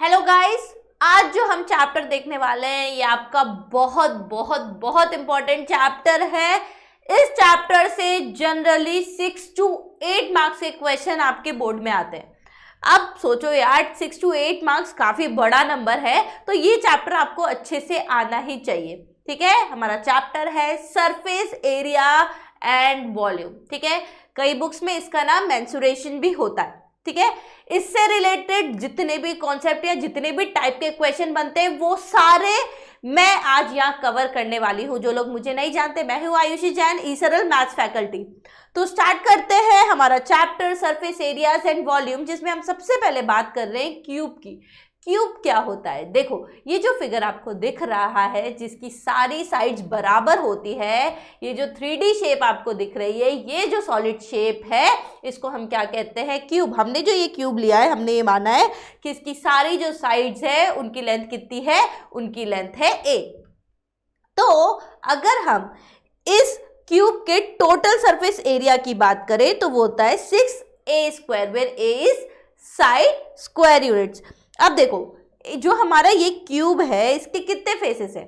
Hello guys, आज जो हम चैप्टर देखने वाले हैं ये आपका बहुत बहुत बहुत इंपॉर्टेंट चैप्टर है। इस चैप्टर से जनरली 6 to 8 मार्क्स के क्वेश्चन आपके बोर्ड में आते हैं। अब सोचो यार, 6 to 8 मार्क्स काफी बड़ा नंबर है, तो ये चैप्टर आपको अच्छे से आना ही चाहिए। ठीक है, हमारा चैप्टर है सरफेस एरिया एंड वॉल्यूम। ठीक है, कई बुक्स में इसका नाम मेंसुरेशन भी होता है। ठीक है, इससे रिलेटेड जितने भी कॉन्सेप्ट या जितने भी टाइप के क्वेश्चन बनते हैं वो सारे मैं आज यहाँ कवर करने वाली हूँ। जो लोग मुझे नहीं जानते, मैं हूँ आयुषी जैन, ई सरल मैथ्स फैकल्टी। तो स्टार्ट करते हैं हमारा chapter surface areas and volume, जिसमें हम सबसे पहले बात कर रहे हैं क्यूब की। क्यूब क्या होता है? देखो, ये जो फिगर आपको दिख रहा है जिसकी सारी साइड्स बराबर होती है, ये जो 3D शेप आपको दिख रही है, ये जो सॉलिड शेप है, इसको हम क्या कहते हैं? क्यूब। हमने जो ये क्यूब लिया है, हमने ये माना है कि इसकी सारी जो साइड्स है उनकी लेंथ कितनी है? उनकी लेंथ है a। तो अगर हम इस क्यूब के टोटल सरफेस एरिया की बात करें तो वो होता है 6a², where a is side square units. अब देखो, जो हमारा ये क्यूब है इसके कितने फेसेस हैं?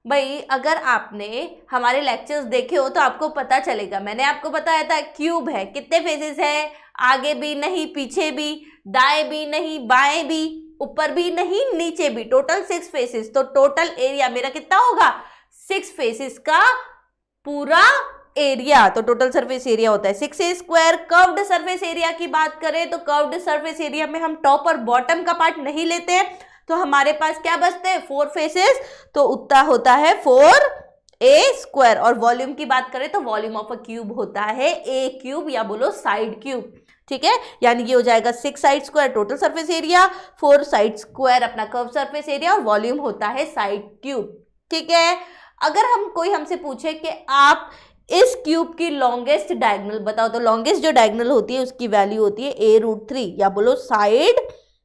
भाई, अगर आपने हमारे लेक्चर्स देखे हो तो आपको पता चलेगा। मैंने आपको बताया था क्यूब है, कितने फेसेस है? आगे भी नहीं, पीछे भी, दाएं भी नहीं, बाएं भी, ऊपर भी नहीं, नीचे भी, टोटल 6 फेसेस। तो टोटल एरिया मेरा कितना होगा? 6 फेसेस का पूरा एरिया, तो टोटल सरफेस एरिया होता है 6a²। कर्व्ड सरफेस एरिया की बात करें तो कर्व्ड सरफेस एरिया में हम टॉप और बॉटम का पार्ट नहीं लेते हैं, तो हमारे पास क्या बचते हैं? 4 फेसेस, तो उतना होता है 4a²। और वॉल्यूम की बात करें तो वॉल्यूम ऑफ अ क्यूब होता है a³ या बोलो साइड क्यूब। ठीक है, यानी ये हो जाएगा 6 side square total surface area, 4 side square अपना कर्व सरफेस एरिया, और वॉल्यूम होता है साइड क्यूब। ठीक है, अगर कोई हमसे पूछे कि आप इस क्यूब की लॉन्गेस्ट डायगोनल बताओ, तो लॉन्गेस्ट जो डायगोनल होती है उसकी वैल्यू होती है a√3 या बोलो साइड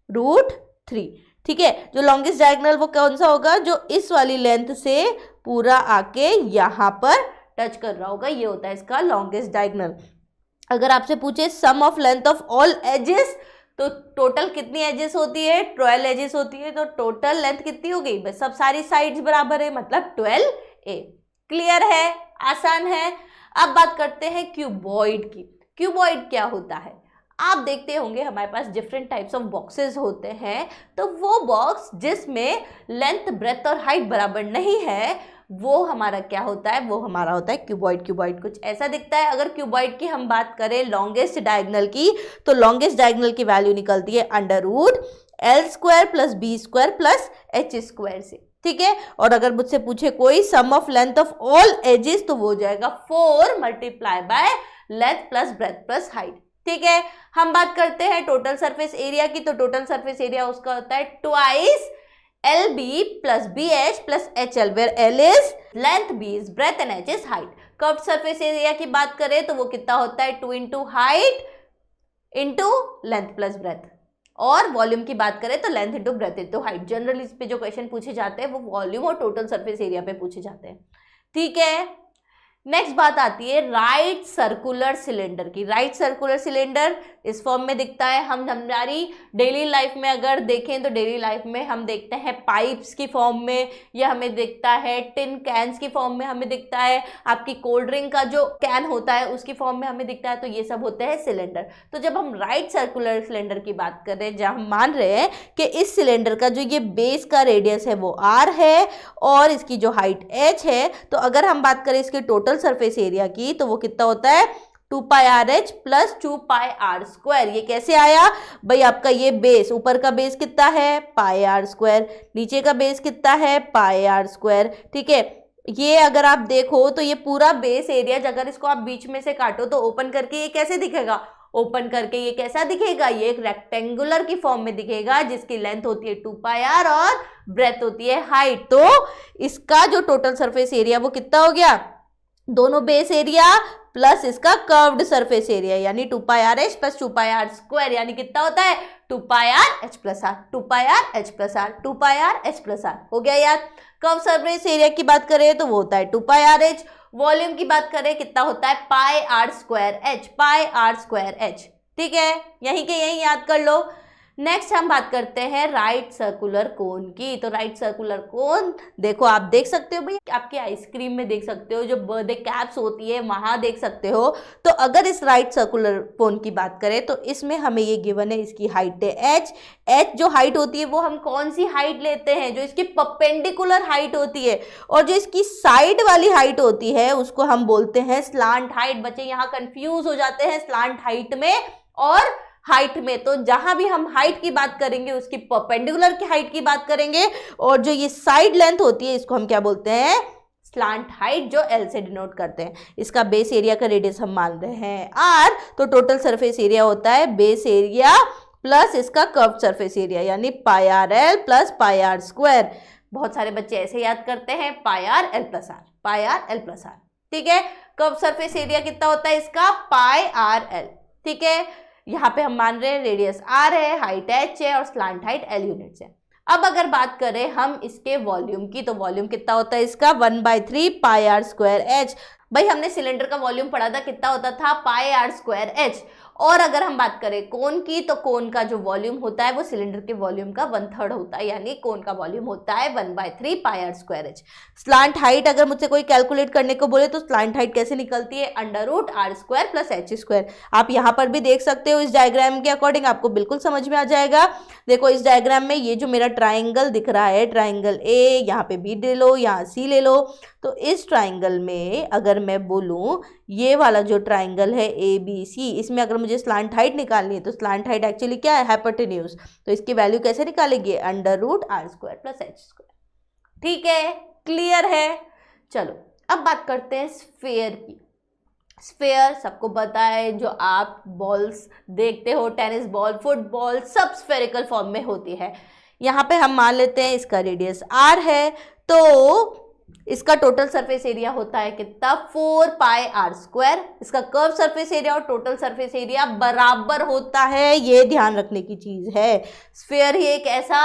√3। ठीक है, जो लॉन्गेस्ट डायगोनल वो कौन सा होगा? जो इस वाली लेंथ से पूरा आके यहाँ पर टच कर रहा होगा, ये होता है इसका लॉन्गेस्ट डायगोनल। अगर आपसे पूछे sum of length of all edges, तो टोटल कितनी एजेस होती है? 12 एजेस होती है। तो टोटल लेंथ कितनी हो गई? बस सब सारी साइड्स बराबर है, मतलब 12a। क्लियर है? आसान है। अब बात करते हैं क्यूबॉइड की। क्यूबॉइड क्या होता है? आप देखते होंगे हमारे पास डिफरेंट टाइप्स ऑफ बॉक्सेस होते हैं, तो वो बॉक्स जिसमें लेंथ, ब्रेथ और हाइट बराबर नहीं है, वो हमारा क्या होता है? वो हमारा होता है क्यूबॉइड। क्यूबॉइड कुछ ऐसा दिखता है। अगर क्यूबॉइड की हम बात करें लॉन्गेस्ट डायगोनल की, तो लॉन्गेस्ट डायगोनल की वैल्यू निकलती है √L² + B² + H² से। ठीक है, और अगर मुझसे पूछे कोई sum of length of all edges, तो वो हो जाएगा 4 × length plus breadth plus height. ठीक है, हम बात करते हैं टोटल सरफेस एरिया की, तो टोटल सरफेस एरिया उसका होता है twice LB + BH + HL, where L is length, B is breadth and H is height. Curved surface area की बात करें तो वो कितना होता है? 2 × हाइट × लेंथ प्लस ब्रेथ। और वॉल्यूम की बात करें तो length into breadth into height. Generally इस पे जो क्वेश्चन पूछे जाते हैं वो वॉल्यूम और टोटल सरफेस एरिया पे पूछे जाते हैं। ठीक है, नेक्स्ट बात आती है राइट सर्कुलर सिलेंडर की। राइट सर्कुलर सिलेंडर इस फॉर्म में दिखता है। हम हमारी डेली लाइफ में अगर देखें तो डेली लाइफ में हम देखते हैं पाइप्स की फॉर्म में, या हमें दिखता है टिन कैंस की फॉर्म में, हमें दिखता है आपकी कोल्ड ड्रिंक का जो कैन होता है उसकी फॉर्म में हमें दिखता है। तो ये सब होते हैं सिलेंडर। तो जब हम राइट सर्कुलर सिलेंडर की बात कर रहे हैं, जहाँ हम मान रहे हैं कि इस सिलेंडर का जो ये बेस का रेडियस है वो r है और इसकी जो हाइट h है, तो अगर हम बात करें इसके टोटल सरफेस एरिया की, तो वो कितना होता है? 2πRh + 2πr²। ये कैसे आया भाई? आपका ये बेस, ऊपर का बेस कितना है? πr², नीचे का बेस कितना है? πr²। ठीक है, ये अगर आप देखो तो ये पूरा बेस एरिया, अगर इसको आप बीच में से काटो तो ओपन करके ये कैसे दिखेगा? ओपन करके ये कैसा दिखेगा? ये एक रेक्टेंगुलर की फॉर्म में दिखेगा, जिसकी लेंथ होती है 2πr और ब्रेथ होती है हाइट। तो इसका जो टोटल सरफेस एरिया वो कितना हो गया? दोनों बेस एरिया प्लस इसका कर्व्ड सरफेस एरिया, यानी 2πRh + 2πr², यानी कितना होता है? 2πRh + r, 2πRh + r, 2πRh + r। हो गया यार। कर्व सरफेस एरिया की बात करें तो वो होता है 2πRh। वॉल्यूम की बात करें कितना होता है? πr²h, πr²h। ठीक है, यहीं के यहीं याद कर लो। नेक्स्ट हम बात करते हैं राइट सर्कुलर कोन की। तो राइट सर्कुलर कोन देखो, आप देख सकते हो भाई, आपकी आइसक्रीम में देख सकते हो, जो बर्थडे कैप्स होती है वहां देख सकते हो। तो अगर इस राइट सर्कुलर कोन की बात करें तो इसमें हमें ये गिवन है, इसकी हाइट है h। h जो हाइट होती है वो हम कौन सी हाइट लेते हैं, जो इसकी परपेंडिकुलर हाइट होती है, और जो इसकी साइड वाली हाइट होती है उसको हम बोलते हैं स्लांट हाइट। बच्चे यहाँ कंफ्यूज हो जाते हैं स्लांट हाइट में और हाइट में। तो जहां भी हम हाइट की बात करेंगे उसकी परपेंडिकुलर की हाइट की बात करेंगे, और जो ये साइड लेंथ होती है इसको हम क्या बोलते हैं, स्लांट हाइट, जो एल से डिनोट करते हैं। इसका बेस एरिया का रेडियस हम मान रहे हैं आर, तो टोटल सरफेस एरिया होता है बेस एरिया प्लस इसका कर्व सरफेस एरिया, यानी pi R L plus pi R square. बहुत सारे बच्चे ऐसे याद करते हैं, pi R L plus R, pi R L plus R. ठीक है, कर्व सरफेस एरिया कितना होता है इसका, पाई आर एल। ठीक है, यहाँ पे हम मान रहे हैं रेडियस आर है, हाइट एच है और स्लांट हाइट एल यूनिट्स है। अब अगर बात करें हम इसके वॉल्यूम की, तो वॉल्यूम कितना होता है इसका, 1/3 पाई आर स्क्वायर एच। भाई हमने सिलेंडर का वॉल्यूम पढ़ा था, कितना होता था, पाई आर स्क्वायर एच। और अगर हम बात करें कोन की, तो कोन का जो वॉल्यूम होता है वो सिलेंडर के वॉल्यूम का 1/3 होता है, यानी कोन का वॉल्यूम होता है 1/3 pi R square H. Slant height अगर मुझसे कोई कैलकुलेट करने को बोले तो स्लांट हाइट कैसे निकलती है, √r² प्लस h²। आप यहाँ पर भी देख सकते हो, इस डायग्राम के अकॉर्डिंग आपको बिल्कुल समझ में आ जाएगा। देखो इस डायग्राम में ये जो मेरा ट्राइंगल दिख रहा है, ट्राइंगल ए, यहाँ पे बी ले लो, यहाँ सी ले लो। तो इस ट्राइंगल में अगर मैं बोलूं, ये वाला जो ट्राइंगल है ए बी सी, इसमें अगर मुझे स्लांट हाइट निकालनी है तो स्लांट हाइट एक्चुअली क्या है, हाइपोटेन्यूज। तो इसकी वैल्यू कैसे निकालेंगे, √r² प्लस h²। ठीक है, क्लियर है। चलो अब बात करते हैं स्फेयर की। स्फेयर सबको पता है, जो आप बॉल्स देखते हो, टेनिस बॉल, फुटबॉल, सब स्फेरिकल फॉर्म में होती है। यहाँ पे हम मान लेते हैं इसका रेडियस r है, तो इसका टोटल सरफेस एरिया होता है कितना, 4 पाई आर स्क्वायर। इसका कर्व सरफेस एरिया और टोटल सरफेस एरिया बराबर होता है, ये ध्यान रखने की चीज है। स्फेयर ही एक ऐसा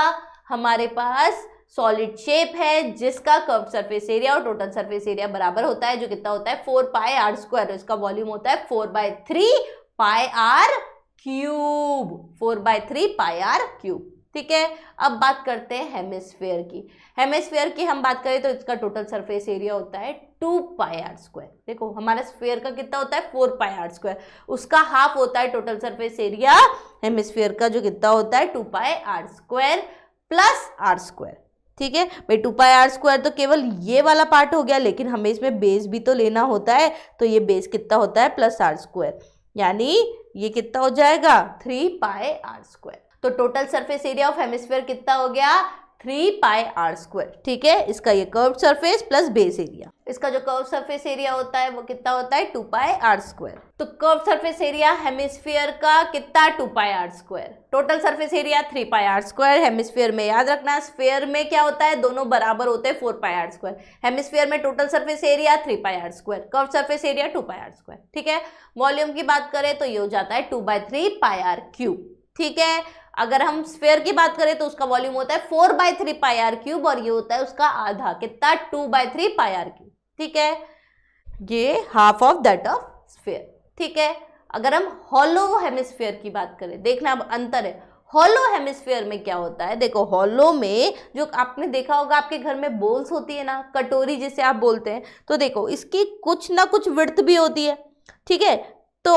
हमारे पास सॉलिड शेप है जिसका कर्व सरफेस एरिया और टोटल सरफेस एरिया बराबर होता है, जो कितना होता है, 4 पाई आर स्क्वायर। इसका वॉल्यूम होता है 4/3 pi R cube, 4/3 pi R cube. ठीक है, अब बात करते हैं हेमिस्फेयर की। हेमिस्फेयर की हम बात करें तो इसका टोटल सरफेस एरिया होता है 2 पाई आर स्क्वायर। देखो हमारा स्फेयर का कितना होता है, 4 पाई आर स्क्वायर, उसका हाफ होता है टोटल सरफेस एरिया हेमिस्फेयर का, जो कितना होता है 2 pi R square plus R square. ठीक है भाई, 2 पाई आर स्क्वायर तो केवल ये वाला पार्ट हो गया, लेकिन हमें इसमें बेस भी तो लेना होता है, तो ये बेस कितना होता है, प्लस आर स्क्वायर, यानी ये कितना हो जाएगा, 3 पाई आर स्क्वायर। तो total surface area of hemisphere कितना हो गया, 3 पाई आर स्क्वायर। ठीक है, इसका ये curve surface plus base area, इसका जो कर्व सरफेस एरिया होता है वो कितना होता है, 2 पाई आर स्क्वायर। तो कर्व सरफेस एरिया हेमिस्फीयर का कितना, 2 pi R square. Total surface area 3 pi R square. Hemisphere में याद रखना, स्फीयर में क्या होता है, दोनों बराबर होते हैं, 4 पाई आर स्क्वायर। हेमिस्फीयर में total surface area 3 pi R square, curve surface area 2 pi R square. ठीक है, वॉल्यूम की बात करें तो ये हो जाता है 2/3 पाई आर क्यूब। ठीक है, अगर हम स्फेयर की बात करें तो उसका वॉल्यूम होता है 4/3 पाई आर क्यूब, और ये होता है उसका आधा, कितना, 2/3 पाई आर क्यूब। ठीक है, ये half of that of sphere. ठीक है, अगर हम हॉलो हेमिस्फेयर की बात करें, देखना अब अंतर है। हॉलो हेमिस्फेयर में क्या होता है, देखो हॉलो में जो आपने देखा होगा आपके घर में बोल्स होती है ना, कटोरी जिसे आप बोलते हैं, तो देखो इसकी कुछ ना कुछ विड्थ भी होती है। ठीक है, तो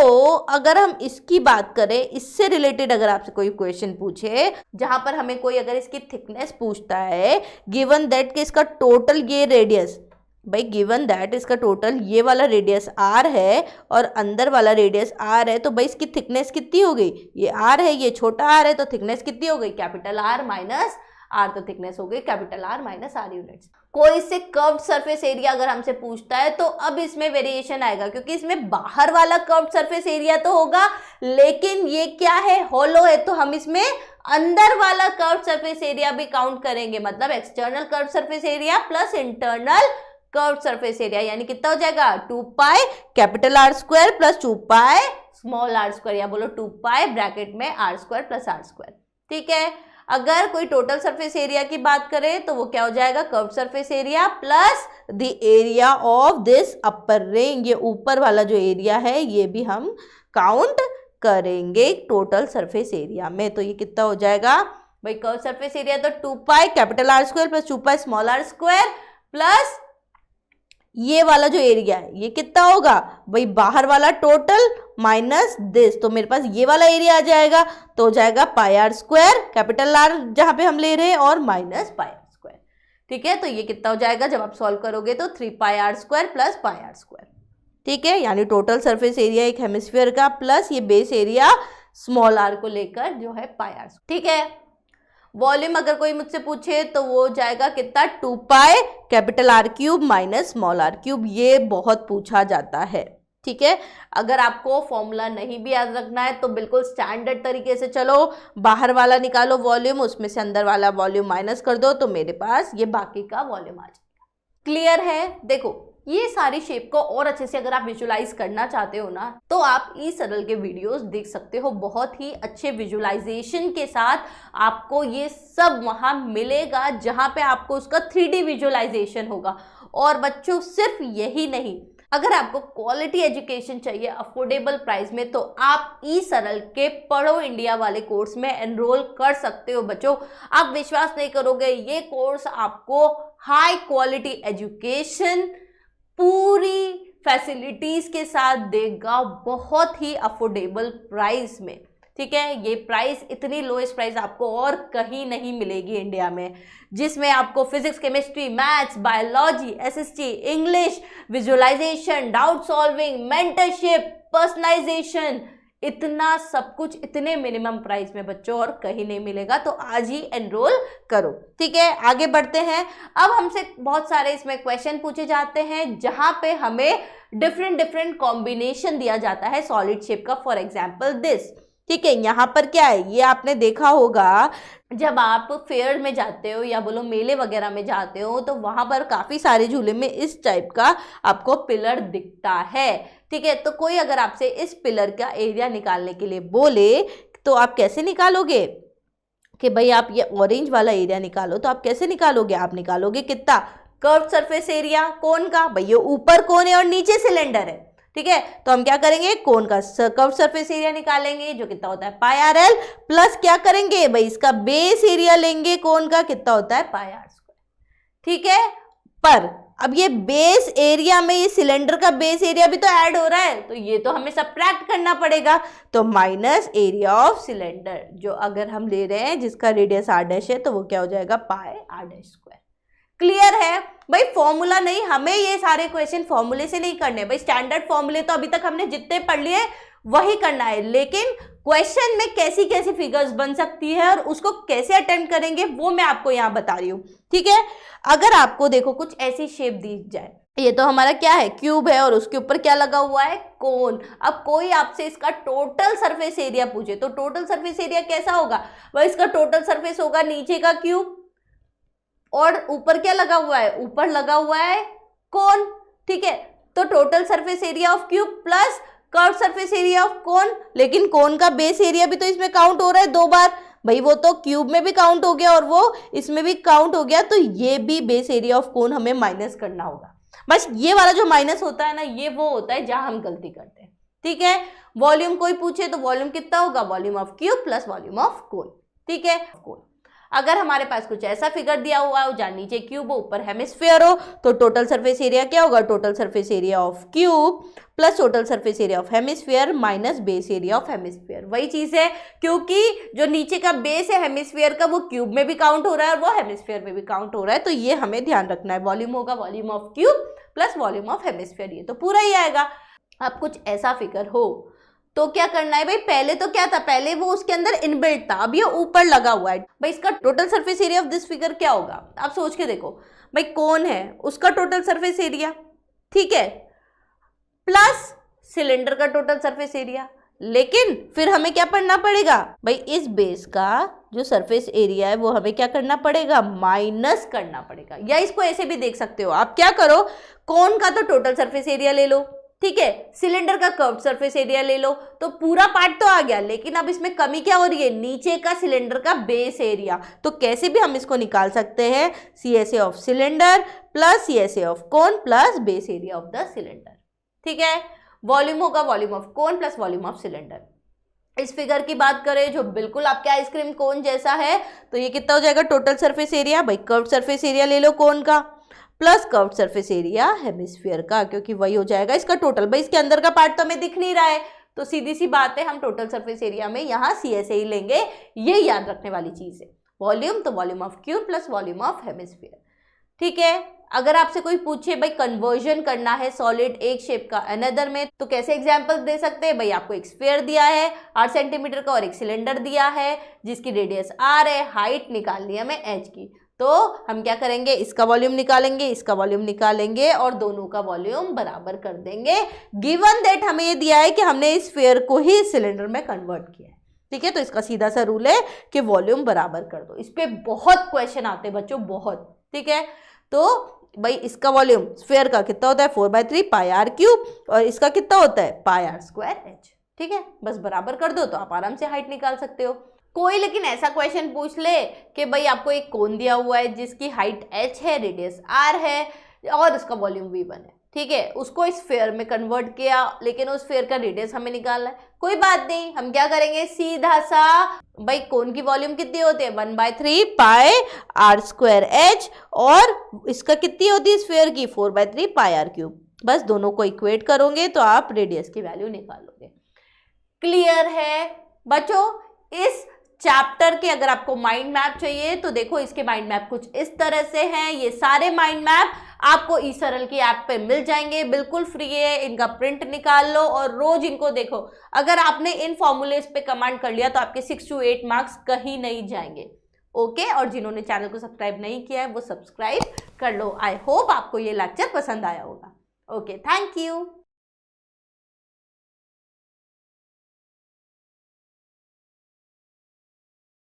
अगर हम इसकी बात करें, इससे रिलेटेड अगर आपसे कोई क्वेश्चन पूछे, जहां पर हमें कोई अगर इसकी थिकनेस पूछता है, गिवन दैट कि इसका टोटल ये रेडियस, भाई गिवन दैट इसका टोटल ये वाला रेडियस आर है और अंदर वाला रेडियस आर है, तो भाई इसकी थिकनेस कितनी हो गई, ये आर है, ये छोटा आर है, तो थिकनेस कितनी हो गई, कैपिटल आर माइनस आर, तो थिकनेस हो गई capital R minus R units. कोई इससे कर्व्ड सरफेस एरिया अगर हमसे पूछता है तो अब इसमें वेरिएशन आएगा, क्योंकि इसमें बाहर वाला कर्व्ड सरफेस एरिया तो होगा, लेकिन ये क्या है, हॉलो है, तो हम इसमें अंदर वाला कर्व्ड सरफेस एरिया भी काउंट करेंगे, मतलब external curved surface area plus internal curved surface area, यानी कितना हो जाएगा, 2 pi capital R square plus 2 pi small R square, या बोलो 2 पाई ब्रैकेट में R square plus R square. ठीक है, अगर कोई टोटल सरफेस एरिया की बात करें तो वो क्या हो जाएगा, curve surface area plus the area of this upper ring, ये ऊपर वाला जो एरिया है ये भी हम काउंट करेंगे टोटल सरफेस एरिया में। तो ये कितना हो जाएगा भाई, कर्व सरफेस एरिया तो 2 pi capital R square plus 2 pi small R square plus ये वाला जो एरिया है ये कितना होगा भाई, बाहर वाला टोटल माइनस दिस, तो मेरे पास ये वाला एरिया आ जाएगा, तो हो जाएगा पाई आर स्क्वायर कैपिटल आर जहां पे हम ले रहे हैं और माइनस पाई आर स्क्वायर। ठीक है, तो ये कितना हो जाएगा जब आप सॉल्व करोगे तो 3 pi R square plus pi R square. ठीक है, यानी टोटल सरफेस एरिया एक हेमिस्फीयर का प्लस ये बेस एरिया स्मॉल आर को लेकर जो है पाई आर। ठीक है, वॉल्यूम अगर कोई मुझसे पूछे तो वो जाएगा कितना, 2 pi capital R cube minus small R cube. ये बहुत पूछा जाता है। ठीक है, अगर आपको फॉर्मूला नहीं भी याद रखना है तो बिल्कुल स्टैंडर्ड तरीके से चलो, बाहर वाला निकालो वॉल्यूम, उसमें से अंदर वाला वॉल्यूम माइनस कर दो, तो मेरे पास ये बाकी का वॉल्यूम आ जाएगा। क्लियर है? देखो ये सारी शेप को और अच्छे से अगर आप विजुलाइज करना चाहते हो ना तो आप ई सरल के वीडियोस देख सकते हो। बहुत ही अच्छे विजुलाइजेशन के साथ आपको ये सब वहां मिलेगा जहां पे आपको उसका 3D विजुलाइजेशन होगा। और बच्चों सिर्फ यही नहीं, अगर आपको क्वालिटी एजुकेशन चाहिए अफोर्डेबल प्राइस में तो आप ई सरल के पढ़ो इंडिया वाले कोर्स में एनरोल कर सकते हो। बच्चों आप विश्वास नहीं करोगे, ये कोर्स आपको हाई क्वालिटी एजुकेशन पूरी फैसिलिटीज के साथ देगा, बहुत ही अफोर्डेबल प्राइस में। ठीक है, ये प्राइस इतनी लोएस्ट प्राइस आपको और कहीं नहीं मिलेगी इंडिया में, जिसमें आपको physics, chemistry, maths, biology, SST, English, visualisation, doubt solving, mentorship, personalisation, इतना सब कुछ इतने मिनिमम प्राइस में बच्चों और कहीं नहीं मिलेगा। तो आज ही एनरोल करो। ठीक है, आगे बढ़ते हैं। अब हमसे बहुत सारे इसमें क्वेश्चन पूछे जाते हैं जहां पे हमें डिफरेंट कॉम्बिनेशन दिया जाता है सॉलिड शेप का। For example this. ठीक है, यहाँ पर क्या है, ये आपने देखा होगा जब आप फेयर में जाते हो या बोलो मेले वगैरह में जाते हो तो वहां पर काफी सारे झूले में इस टाइप का आपको पिलर दिखता है। ठीक है, तो कोई अगर आपसे इस पिलर का एरिया निकालने के लिए बोले तो आप कैसे निकालोगे कि भाई आप ये ऑरेंज वाला एरिया निकालो, तो आप कैसे निकालोगे, आप निकालोगे कितना, कर्व सरफेस एरिया कोन का। भाई ये ऊपर कोन है और नीचे सिलेंडर है। ठीक है, तो हम क्या करेंगे, कोन का कर्व सरफेस एरिया निकालेंगे जो कितना होता है पाई आर एल, प्लस क्या करेंगे भाई इसका बेस एरिया लेंगे कोन का, कितना होता है पाई आर स्क्वायर। ठीक है, पर अब ये बेस एरिया में ये सिलेंडर का बेस एरिया भी तो ऐड हो रहा है, तो ये तो हमें सबट्रैक्ट करना पड़ेगा। तो माइनस एरिया ऑफ सिलेंडर जो अगर हम ले रहे हैं जिसका रेडियस आर डैश है तो वो क्या हो जाएगा, पाई आर डैश स्क्वायर। क्लियर है भाई? फॉर्मूला नहीं, हमें ये सारे क्वेश्चन फॉर्मूले से नहीं करने भाई, स्टैंडर्ड फॉर्मूले तो अभी तक हमने जितने पढ़ लिए वही करना है, लेकिन क्वेश्चन में कैसी कैसी फिगर्स बन सकती है और उसको कैसे अटेम्प्ट करेंगे वो मैं आपको यहाँ बता रही हूँ। ठीक है, अगर आपको देखो कुछ ऐसी शेप दी जाए, ये तो हमारा क्या है, क्यूब है और उसके ऊपर क्या लगा हुआ है, कोन। अब कोई आपसे इसका टोटल सरफेस एरिया पूछे तो टोटल सरफेस एरिया कैसा होगा, वह इसका टोटल सरफेस होगा नीचे का क्यूब और ऊपर क्या लगा हुआ है, ऊपर लगा हुआ है कोन। ठीक है, तो total surface area of cube plus curve surface area of cone, लेकिन कोन का बेस एरिया भी तो इसमें काउंट हो रहा है 2 बार भाई, वो तो क्यूब में भी काउंट हो गया और वो इसमें भी काउंट हो गया, तो ये भी बेस एरिया ऑफ कोन हमें माइनस करना होगा। बस ये वाला जो माइनस होता है ना, ये वो होता है जहां हम गलती करते हैं। ठीक है, वॉल्यूम कोई पूछे तो वॉल्यूम कितना होगा, volume of cube plus volume of cone. ठीक है, कोन अगर हमारे पास कुछ ऐसा फिगर दिया हुआ हो जहाँ नीचे क्यूब हो ऊपर हेमिस्फीयर हो तो टोटल सरफेस एरिया क्या होगा, total surface area of cube plus total surface area of hemisphere minus base area of hemisphere. वही चीज है, क्योंकि जो नीचे का बेस है हेमिस्फीयर का वो क्यूब में भी काउंट हो रहा है और वो हेमिस्फीयर में भी काउंट हो रहा है, तो ये हमें ध्यान रखना है। वॉल्यूम होगा volume of cube plus volume of hemisphere, ये तो पूरा ही आएगा। अब कुछ ऐसा फिगर हो तो क्या करना है भाई, पहले तो क्या था, पहले वो उसके अंदर इनबिल्ट था, अब ये ऊपर लगा हुआ है। भाई इसका total surface area of this figure क्या होगा, आप सोच के देखो भाई, कौन है उसका टोटल सरफेस एरिया, ठीक है, प्लस सिलेंडर का टोटल सरफेस एरिया, लेकिन फिर हमें क्या पढ़ना पड़ेगा भाई, इस बेस का जो सरफेस एरिया है वो हमें क्या करना पड़ेगा, माइनस करना पड़ेगा। या इसको ऐसे भी देख सकते हो आप, क्या करो, कौन का तो टोटल सरफेस एरिया ले लो, ठीक है, सिलेंडर का कर्व सरफेस एरिया ले लो, तो पूरा पार्ट तो आ गया, लेकिन अब इसमें कमी क्या हो रही है, नीचे का सिलेंडर का बेस एरिया। तो कैसे भी हम इसको निकाल सकते हैं, CSA of cylinder plus CSA of cone plus base area of the cylinder. ठीक है, वॉल्यूम होगा volume of cone plus volume of cylinder. इस फिगर की बात करें जो बिल्कुल आपके आइसक्रीम कोन जैसा है, तो ये कितना हो जाएगा टोटल सरफेस एरिया, भाई कर्व सरफेस एरिया ले लो कोन का plus curve surface area hemisphere का, क्योंकि वही हो जाएगा इसका टोटल। भाई इसके अंदर का पार्ट तो हमें दिख नहीं रहा है, तो सीधी सी बात है हम टोटल सरफेस एरिया में यहाँ CSA ही लेंगे, ये याद रखने वाली चीज है। वॉल्यूम तो volume of cube plus volume of hemisphere, ठीक है। अगर आपसे कोई पूछे भाई कन्वर्जन करना है सॉलिड एक शेप का अनदर में, तो कैसे एग्जांपल दे सकते हैं, भाई आपको एक स्फीयर दिया है 8 सेंटीमीटर का और एक सिलेंडर दिया है जिसकी रेडियस r है, हाइट निकालनी है हमें h की, तो हम क्या करेंगे, इसका वॉल्यूम निकालेंगे, इसका वॉल्यूम निकालेंगे और दोनों का वॉल्यूम बराबर कर देंगे, गिवन दैट हमें ये दिया है कि हमने इस स्फीयर को ही सिलेंडर में कन्वर्ट किया है, ठीक है। तो इसका सीधा सा रूल है कि वॉल्यूम बराबर कर दो। इस पे बहुत क्वेश्चन आते हैं बच्चों, बहुत, ठीक है। तो भाई इसका वॉल्यूम स्फीयर का कितना होता है 4/3 पाई r क्यूब और इसका कितना होता है पाई r स्क्वायर h, ठीक है। बस बराबर कर दो तो आप आराम से हाइट निकाल सकते हो। कोई लेकिन ऐसा क्वेश्चन पूछ ले कि भाई आपको एक कोन दिया हुआ है जिसकी हाइट h है, रेडियस r है और उसका वॉल्यूम v1 है, ठीक है। उसको इस स्फीयर में कन्वर्ट किया, लेकिन उस स्फीयर का रेडियस हमें निकालना है। कोई बात नहीं, हम क्या करेंगे, सीधा सा भाई कोन की वॉल्यूम कितनी होती है 1/3 पाई r स्क्वायर h और इसका कितनी होती है स्फीयर की 4/3 पाई r क्यूब। बस दोनों को इक्वेट करोगे तो आप रेडियस की वैल्यू निकालोगे। क्लियर है बच्चों। इस चैप्टर के अगर आपको माइंड मैप चाहिए तो देखो इसके माइंड मैप कुछ इस तरह से हैं। ये सारे माइंड मैप आपको ईसरल की ऐप पे मिल जाएंगे, बिल्कुल फ्री है, इनका प्रिंट निकाल लो और रोज इनको देखो। अगर आपने इन फॉर्मूलेस पे कमांड कर लिया तो आपके 6 to 8 मार्क्स कहीं नहीं जाएंगे, ओके। और जिन्होंने चैनल को सब्सक्राइब नहीं किया है वो सब्सक्राइब कर लो। आई होप आपको ये लेक्चर पसंद आया होगा। Okay, thank you.